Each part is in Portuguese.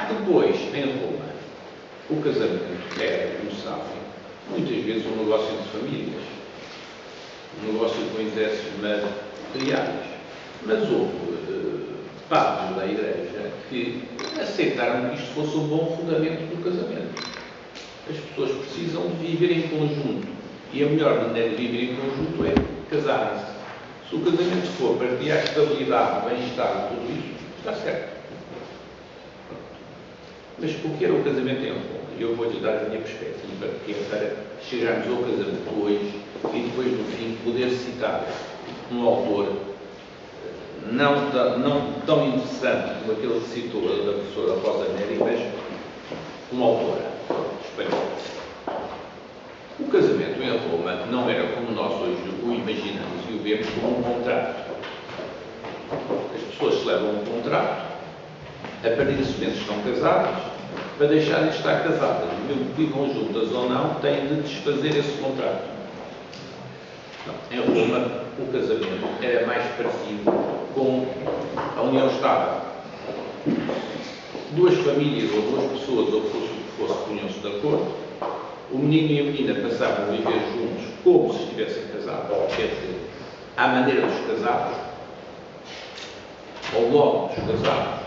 Depois, em Roma, o casamento era, como sabem, muitas vezes um negócio de famílias, um negócio com interesses materiais. Mas houve padres da Igreja que aceitaram que isto fosse um bom fundamento do casamento. As pessoas precisam de viver em conjunto. E a melhor maneira de viver em conjunto é casarem-se. Se o casamento for para criar estabilidade, bem-estar, tudo isso, está certo. Mas o que era o casamento em Roma? Eu vou-lhe dar a minha perspectiva, que é para chegarmos ao casamento hoje e depois, no fim, poder citar um autor não tão interessante como aquele que citou da professora Rosa Neri, mas uma autora espanhola. O casamento em Roma não era como nós hoje o imaginamos e o vemos como um contrato. As pessoas celebram um contrato, aparentemente estão casadas, para deixarem de estar casadas, mesmo que vivam juntas ou não, têm de desfazer esse contrato. Não. Em Roma, o casamento era mais parecido com a união estável. Duas famílias ou duas pessoas, ou fosse o que fosse, punham-se de acordo. O menino e a menina passavam a viver juntos como se estivessem casados, quer dizer, à maneira dos casados, ou logo dos casados.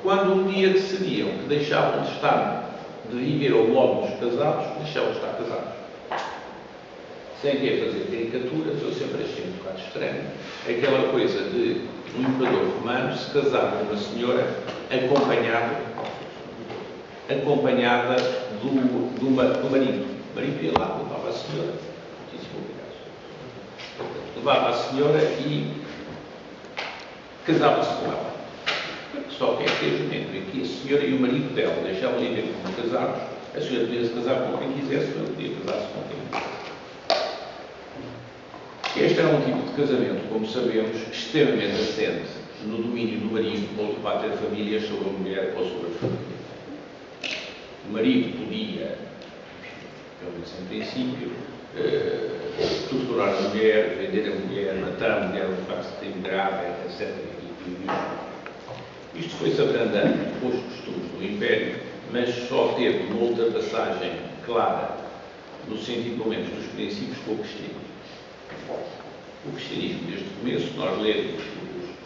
Quando um dia decidiam que deixavam de estar, de viver ao logo dos casados, deixavam de estar casados. Sem querer fazer caricaturas, eu sempre achei um bocado estranho aquela coisa de um imperador romano se casar com uma senhora acompanhada do marido. O marido ia lá, levava a senhora, levava a senhora e casava-se com ela. Só que é que desde o momento em que a senhora e o marido dela deixavam de viver como casados, a senhora podia se casar com quem quisesse, mas podia casar-se com quem quisesse. Este era um tipo de casamento, como sabemos, extremamente assente no domínio do marido ou do pai da família sobre a mulher ou sobre a família. O marido podia, pelo menos em princípio, torturar a mulher, vender a mulher, matar a mulher, levar-se emigrar, etc. Isto foi-se abrandando com os costumes do Império, mas só teve uma ultrapassagem clara, no sentido, pelo menos, dos princípios com o cristianismo. O cristianismo, desde o começo, nós lemos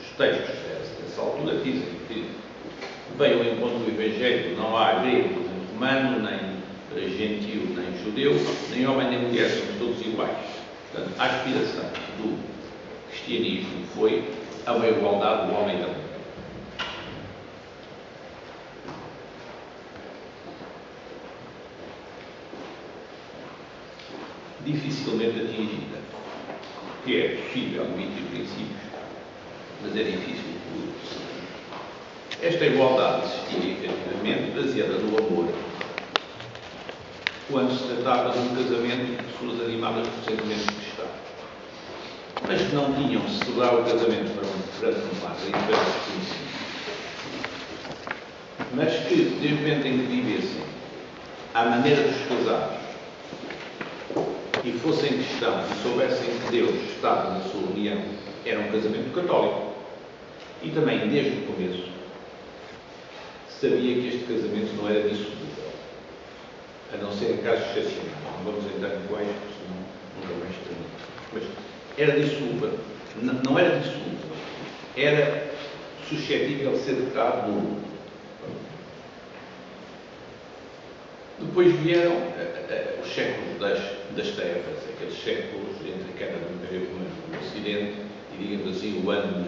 os textos dessa altura, dizem que veio ao encontro do Evangelho, não há grego, nem romano, nem gentil, nem judeu, nem homem nem mulher, somos todos iguais. Portanto, a aspiração do cristianismo foi a uma igualdade do homem e da mulher. Dificilmente atingida, que é possível emitir princípios, mas é difícil por esta igualdade existia efetivamente baseada no amor, quando se tratava de um casamento de pessoas animadas por sentimentos cristãos, mas que não tinham de celebrar o casamento para tomar em diversos princípios, mas que, desde o momento em que vivessem à maneira dos casados, e fossem cristãos e soubessem que Deus estava na sua união, era um casamento católico. E também, desde o começo, sabia que este casamento não era dissolúvel, a não ser em casos excepcionais. Não vamos entrar em quais, senão nunca mais termino. Mas era dissolúvel. Não era dissolúvel. Era suscetível de ser declarado nulo. Depois vieram os séculos das trevas, aqueles séculos entre a queda do Império Romano no Ocidente e, digamos assim, o ano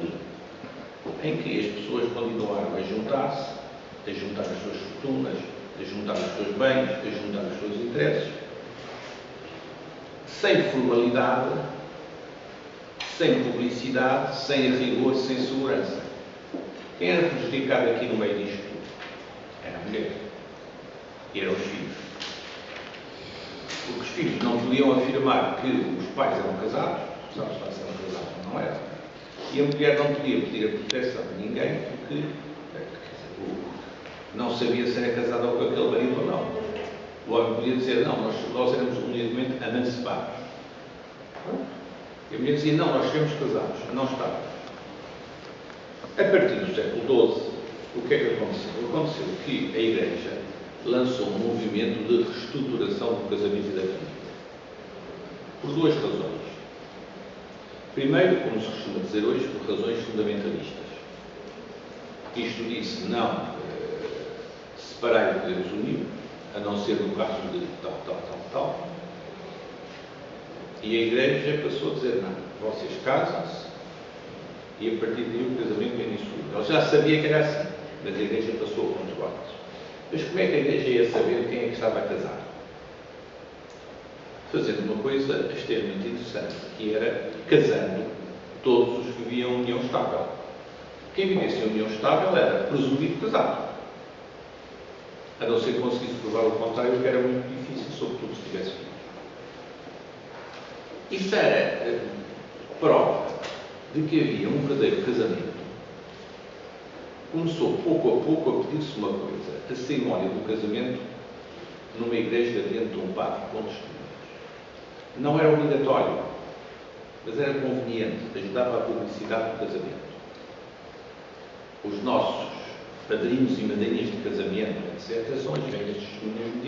1000, em que as pessoas continuaram a juntar-se, a juntar as suas fortunas, a juntar os seus bens, a juntar os seus interesses, sem formalidade, sem publicidade, sem rigor, sem segurança. Quem era prejudicado aqui no meio disto tudo? Era a mulher. E eram os filhos. Porque os filhos não podiam afirmar que os pais eram casados, os pais eram casados, não eram. E a mulher não podia pedir a proteção de ninguém porque não sabia se era casada com aquele marido ou não. O homem podia dizer, não, nós éramos unidamente emancipados. E a mulher dizia, não, nós estamos casados, não estávamos. A partir do século XII, o que é que aconteceu? Aconteceu que a Igreja lançou um movimento de reestruturação do casamento e da família. Por duas razões. Primeiro, como se costuma dizer hoje, por razões fundamentalistas. Isto disse, não separar e poderes unir, a não ser no caso de tal. E a Igreja passou a dizer, não, vocês casam-se e a partir daí o casamento é indissoluível. Ela já sabia que era assim, mas a Igreja passou a controlar-se. Mas como é que a Igreja ia saber quem é que estava a casar? Fazendo uma coisa extremamente interessante, que era casando todos os que viviam em união estável. Quem vivesse em união estável era presumido casado. A não ser que conseguisse provar o contrário, que era muito difícil, sobretudo se tivesse filhos. Isto era prova de que havia um verdadeiro casamento. Começou pouco a pouco a pedir-se uma coisa, a cerimónia do casamento numa igreja dentro de um padre com testemunhas. Não era obrigatório, mas era conveniente, ajudava a publicidade do casamento. Os nossos padrinhos e madrinhas de casamento, etc., são as velhas testemunhas medievais.